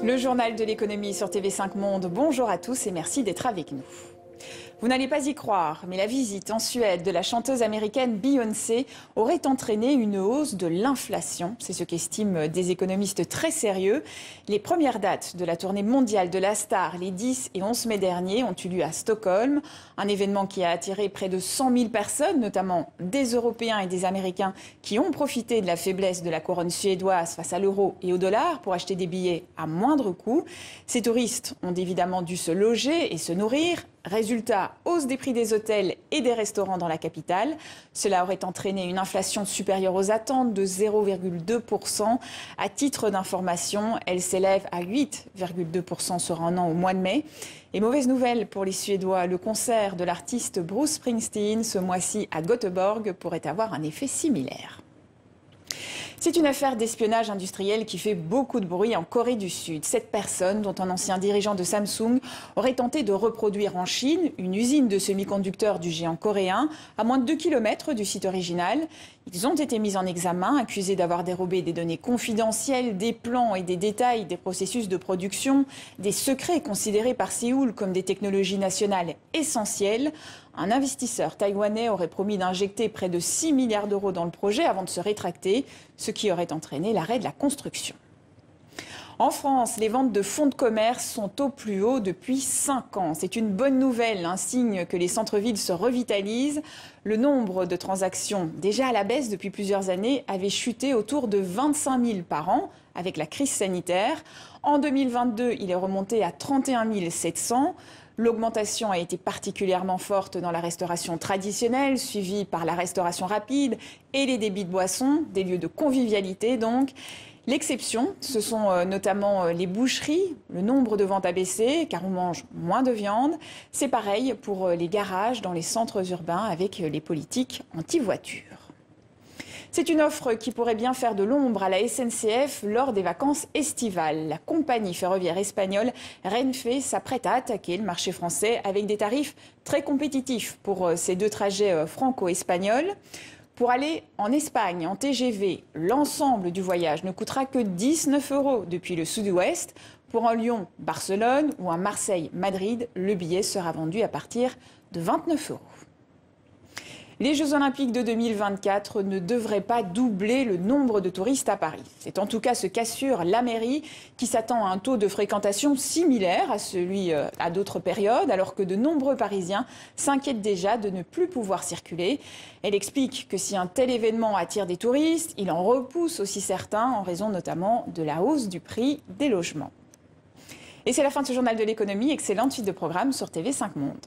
Le journal de l'économie sur TV5 Monde. Bonjour à tous et merci d'être avec nous. Vous n'allez pas y croire, mais la visite en Suède de la chanteuse américaine Beyoncé aurait entraîné une hausse de l'inflation. C'est ce qu'estiment des économistes très sérieux. Les premières dates de la tournée mondiale de la star, les 10 et 11 mai derniers, ont eu lieu à Stockholm. Un événement qui a attiré près de 100 000 personnes, notamment des Européens et des Américains qui ont profité de la faiblesse de la couronne suédoise face à l'euro et au dollar pour acheter des billets à moindre coût. Ces touristes ont évidemment dû se loger et se nourrir. Résultat, hausse des prix des hôtels et des restaurants dans la capitale. Cela aurait entraîné une inflation supérieure aux attentes de 0,2%. À titre d'information, elle s'élève à 8,2% sur un an au mois de mai. Et mauvaise nouvelle pour les Suédois, le concert de l'artiste Bruce Springsteen ce mois-ci à Göteborg pourrait avoir un effet similaire. C'est une affaire d'espionnage industriel qui fait beaucoup de bruit en Corée du Sud. Cette personne, dont un ancien dirigeant de Samsung, aurait tenté de reproduire en Chine une usine de semi-conducteurs du géant coréen à moins de 2 km du site original. Ils ont été mis en examen, accusés d'avoir dérobé des données confidentielles, des plans et des détails des processus de production, des secrets considérés par Séoul comme des technologies nationales essentielles. Un investisseur taïwanais aurait promis d'injecter près de 6 milliards d'euros dans le projet avant de se rétracter, ce qui aurait entraîné l'arrêt de la construction. En France, les ventes de fonds de commerce sont au plus haut depuis 5 ans. C'est une bonne nouvelle, un signe que les centres-villes se revitalisent. Le nombre de transactions, déjà à la baisse depuis plusieurs années, avait chuté autour de 25 000 par an avec la crise sanitaire. En 2022, il est remonté à 31 700. L'augmentation a été particulièrement forte dans la restauration traditionnelle, suivie par la restauration rapide et les débits de boissons, des lieux de convivialité donc. L'exception, ce sont notamment les boucheries. Le nombre de ventes a baissé car on mange moins de viande. C'est pareil pour les garages dans les centres urbains avec les politiques anti-voitures. C'est une offre qui pourrait bien faire de l'ombre à la SNCF lors des vacances estivales. La compagnie ferroviaire espagnole Renfe s'apprête à attaquer le marché français avec des tarifs très compétitifs pour ces deux trajets franco-espagnols. Pour aller en Espagne, en TGV, l'ensemble du voyage ne coûtera que 19 € depuis le sud-ouest. Pour un Lyon-Barcelone ou un Marseille-Madrid, le billet sera vendu à partir de 29 €. Les Jeux Olympiques de 2024 ne devraient pas doubler le nombre de touristes à Paris. C'est en tout cas ce qu'assure la mairie qui s'attend à un taux de fréquentation similaire à celui à d'autres périodes, alors que de nombreux Parisiens s'inquiètent déjà de ne plus pouvoir circuler. Elle explique que si un tel événement attire des touristes, il en repousse aussi certains en raison notamment de la hausse du prix des logements. Et c'est la fin de ce journal de l'économie. Excellente suite de programme sur TV5 Monde.